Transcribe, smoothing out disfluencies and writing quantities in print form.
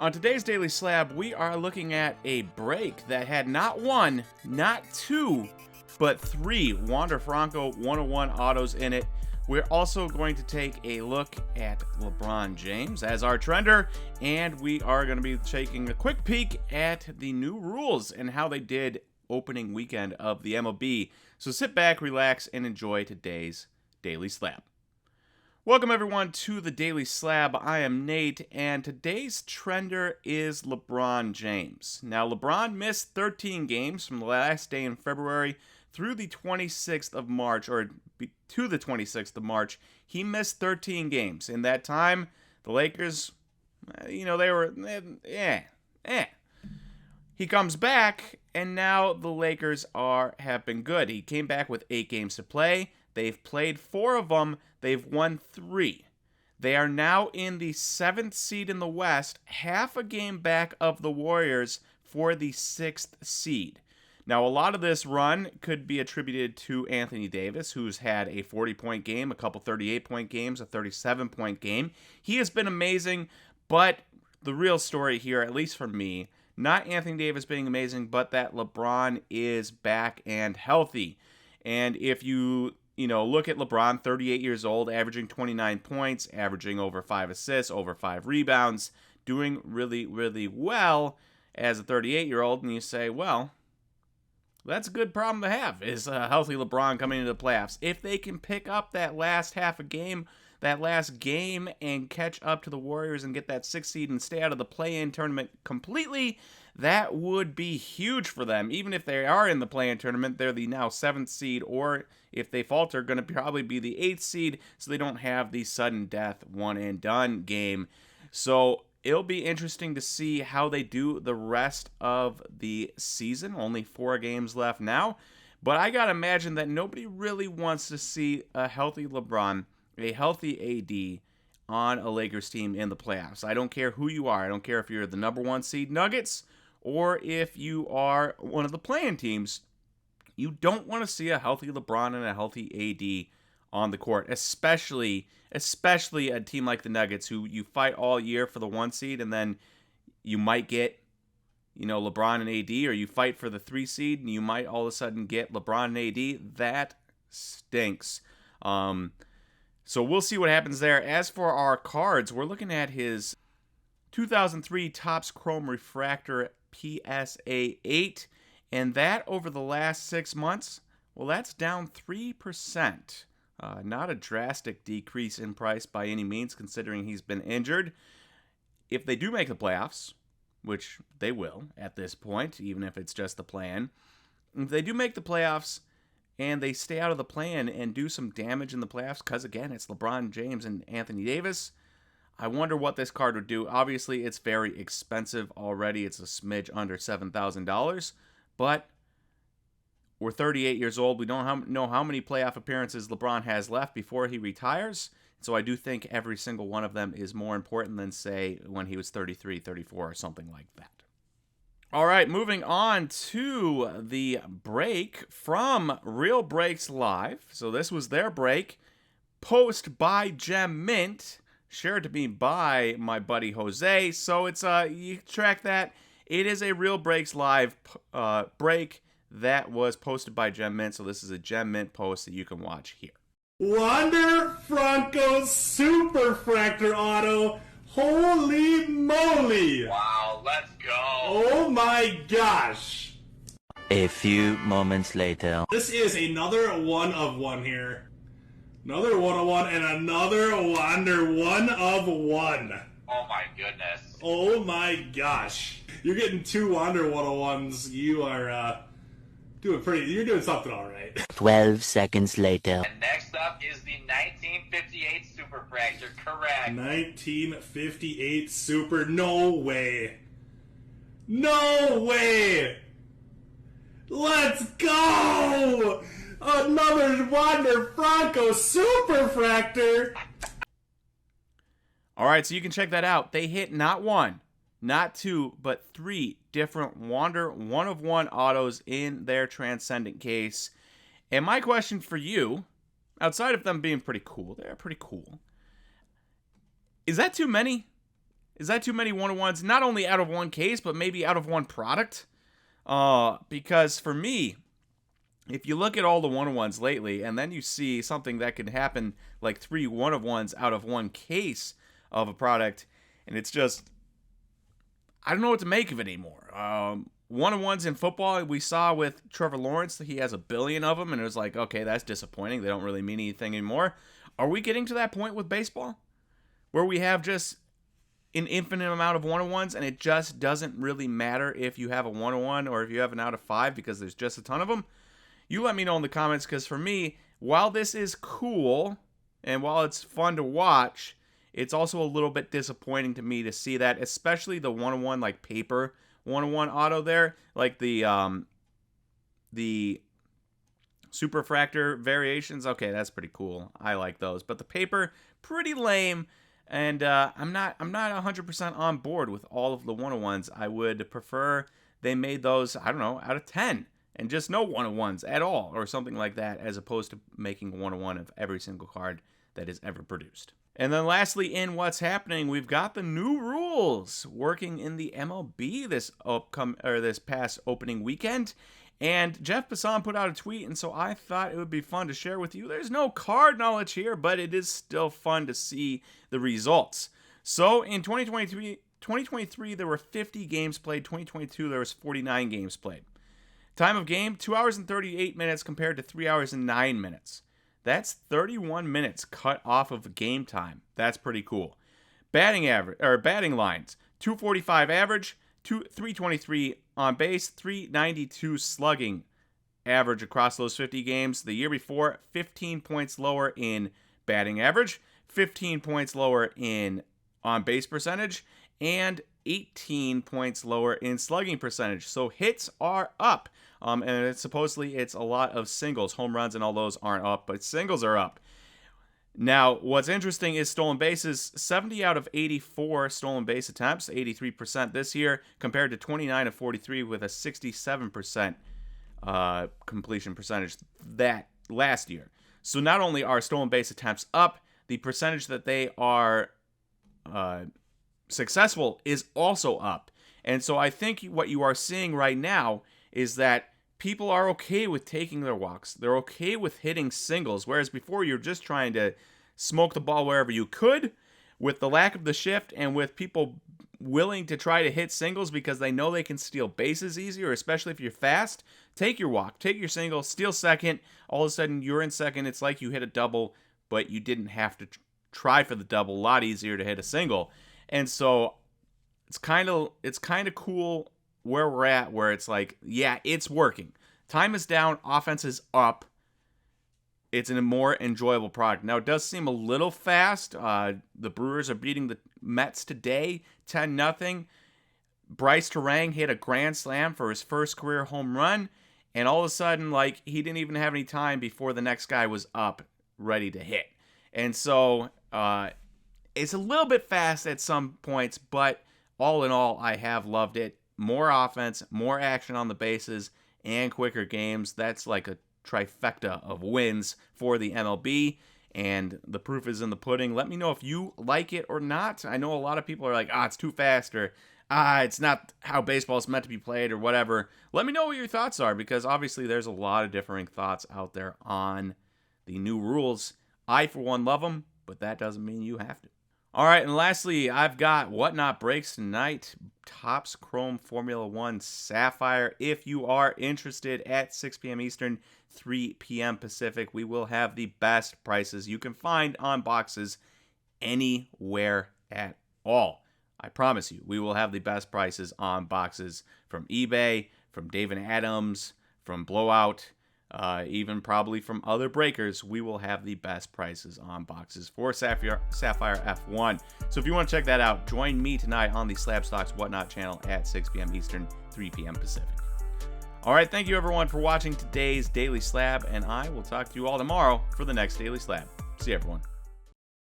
On today's Daily Slab, we are looking at a break that had not one, not two, but three Wander Franco 101 autos in it. We're also going to take a look at LeBron James as our trender, and we are going to be taking a quick peek at the new rules and how they did opening weekend of the MLB. So sit back, relax, and enjoy today's Daily Slab. Welcome everyone to the Daily Slab. I am Nate, and today's trender is LeBron James. Now, LeBron missed 13 games from the last day in February through the 26th of March, or to the 26th of March. He missed 13 games. In that time, the Lakers, they were, He comes back, and now the Lakers have been good. He came back with 8 games to play. They've played 4 of them. They've won 3. They are now in the 7th seed in the West, half a game back of the Warriors for the 6th seed. Now, a lot of this run could be attributed to Anthony Davis, who's had a 40-point game, a couple 38-point games, a 37-point game. He has been amazing, but the real story here, at least for me, not Anthony Davis being amazing, but that LeBron is back and healthy. And if you look at LeBron, 38 years old, averaging 29 points, averaging over 5 assists, over 5 rebounds, doing really, really well as a 38-year-old, and you say, well, that's a good problem to have, is a healthy LeBron coming into the playoffs. If they can pick up that last half a game, that last game, and catch up to the Warriors and get that 6th seed and stay out of the play-in tournament completely, that would be huge for them. Even if they are in the play-in tournament, they're the now 7th seed, or if they falter, going to probably be the 8th seed, so they don't have the sudden death one-and-done game. So it'll be interesting to see how they do the rest of the season. Only 4 games left now, but I gotta imagine that nobody really wants to see a healthy LeBron, a healthy AD on a Lakers team in the playoffs. I don't care who you are. I don't care if you're the number 1 seed Nuggets or if you are one of the play-in teams. You don't want to see a healthy LeBron and a healthy AD on the court, especially a team like the Nuggets, who you fight all year for the 1 seed, and then you might get, LeBron and AD, or you fight for the 3 seed, and you might all of a sudden get LeBron and AD. That stinks. So we'll see what happens there. As for our cards, we're looking at his 2003 Topps Chrome Refractor PSA 8, and that over the last 6 months, well, that's down 3%. Not a drastic decrease in price by any means, considering he's been injured. If they do make the playoffs, which they will at this point, even if it's just the play-in, if they do make the playoffs and they stay out of the play-in and do some damage in the playoffs, because again, it's LeBron James and Anthony Davis, I wonder what this card would do. Obviously, it's very expensive already. It's a smidge under $7,000, but we're 38 years old. We don't know how many playoff appearances LeBron has left before he retires. So I do think every single one of them is more important than, say, when he was 33, 34, or something like that. All right, moving on to the break from Real Breaks Live. So this was their break. Post by Gem Mint, shared to me by my buddy Jose. So it's you track that. It is a Real Breaks Live break that was posted by Gem Mint, so this is a Gem Mint post that you can watch here. Wander Franco Super Fractor Auto. Holy moly! Wow, let's go! Oh my gosh! A few moments later. This is another 1 of 1 here. Another 1 of 1 and another Wander 1 of 1. Oh my goodness. Oh my gosh. You're getting 2 Wander 1 of 1s. You are, you're doing something alright. 12 seconds later. And next up is the 1958 Super Fractor, correct. 1958 Super, no way. No way! Let's go! Another Wander Franco Super Fractor! Alright, so you can check that out. They hit not 1, not 2, but 3 different Wander 1 of 1 autos in their Transcendent case. And my question for you, outside of them being pretty cool, they're pretty cool, is that too many? Is that too many 1-of-1s? Not only out of one case, but maybe out of one product? Because for me, if you look at all the 1-of-1s lately, and then you see something that could happen like 3 1-of-1s out of one case of a product, and it's just, I don't know what to make of it anymore. 1-of-1s in football, we saw with Trevor Lawrence, he has 1 billion of them, and it was like, okay, that's disappointing. They don't really mean anything anymore. Are we getting to that point with baseball? Where we have just an infinite amount of 1-of-1s, and it just doesn't really matter if you have a 1-of-1 or if you have an out of 5 because there's just a ton of them? You let me know in the comments, because for me, while this is cool and while it's fun to watch, it's also a little bit disappointing to me to see that, especially the 1-of-1 like paper 1-of-1 auto there, like the superfractor variations. Okay, that's pretty cool. I like those, but the paper, pretty lame. And I'm not 100% on board with all of the 1-of-1s. I would prefer they made those, I don't know, out of 10 and just no 1-of-1s at all or something like that, as opposed to making a 1-of-1 of every single card that is ever produced. And then lastly, in what's happening, we've got the new rules working in the MLB this past opening weekend. And Jeff Passan put out a tweet, and so I thought it would be fun to share with you. There's no card knowledge here, but it is still fun to see the results. So in 2023 there were 50 games played. 2022 there was 49 games played. Time of game, 2 hours and 38 minutes compared to 3 hours and 9 minutes. That's 31 minutes cut off of game time. That's pretty cool. Batting lines, 245 average, 323 on base, 392 slugging average across those 50 games. The year before, 15 points lower in batting average, 15 points lower in on base percentage, and 18 points lower in slugging percentage. So hits are up. And supposedly it's a lot of singles. Home runs and all those aren't up, but singles are up. Now, what's interesting is stolen bases. 70 out of 84 stolen base attempts, 83% this year, compared to 29 of 43 with a 67% completion percentage that last year. So not only are stolen base attempts up, the percentage that they are successful is also up. And so I think what you are seeing right now is that people are okay with taking their walks. They're okay with hitting singles, whereas before you're just trying to smoke the ball wherever you could. With the lack of the shift and with people willing to try to hit singles because they know they can steal bases easier, especially if you're fast, take your walk, take your single, steal second. All of a sudden you're in second. It's like you hit a double, but you didn't have to try for the double. A lot easier to hit a single. And so it's kind of cool where we're at, where it's like, yeah, it's working. Time is down, offense is up. It's a more enjoyable product. Now, it does seem a little fast. The Brewers are beating the Mets today, 10-0. Bryce Terang hit a grand slam for his first career home run, and all of a sudden, like, he didn't even have any time before the next guy was up, ready to hit. And so, it's a little bit fast at some points, but all in all, I have loved it. More offense, more action on the bases, and quicker games. That's like a trifecta of wins for the MLB, and the proof is in the pudding. Let me know if you like it or not. I know a lot of people are like, it's too fast, or it's not how baseball is meant to be played, or whatever. Let me know what your thoughts are, because obviously there's a lot of differing thoughts out there on the new rules. I, for one, love them, but that doesn't mean you have to. All right, and lastly, I've got Whatnot breaks tonight. Topps Chrome Formula 1 Sapphire. If you are interested, at 6 p.m. Eastern, 3 p.m. Pacific, we will have the best prices you can find on boxes anywhere at all. I promise you, we will have the best prices on boxes from eBay, from Dave & Adams, from Blowout, even probably from other breakers. We will have the best prices on boxes for Sapphire F1. So if you want to check that out, join me tonight on the SlabStox Whatnot channel at 6 p.m. Eastern, 3 p.m. Pacific. All right, thank you everyone for watching today's Daily Slab, and I will talk to you all tomorrow for the next Daily Slab. See you, everyone.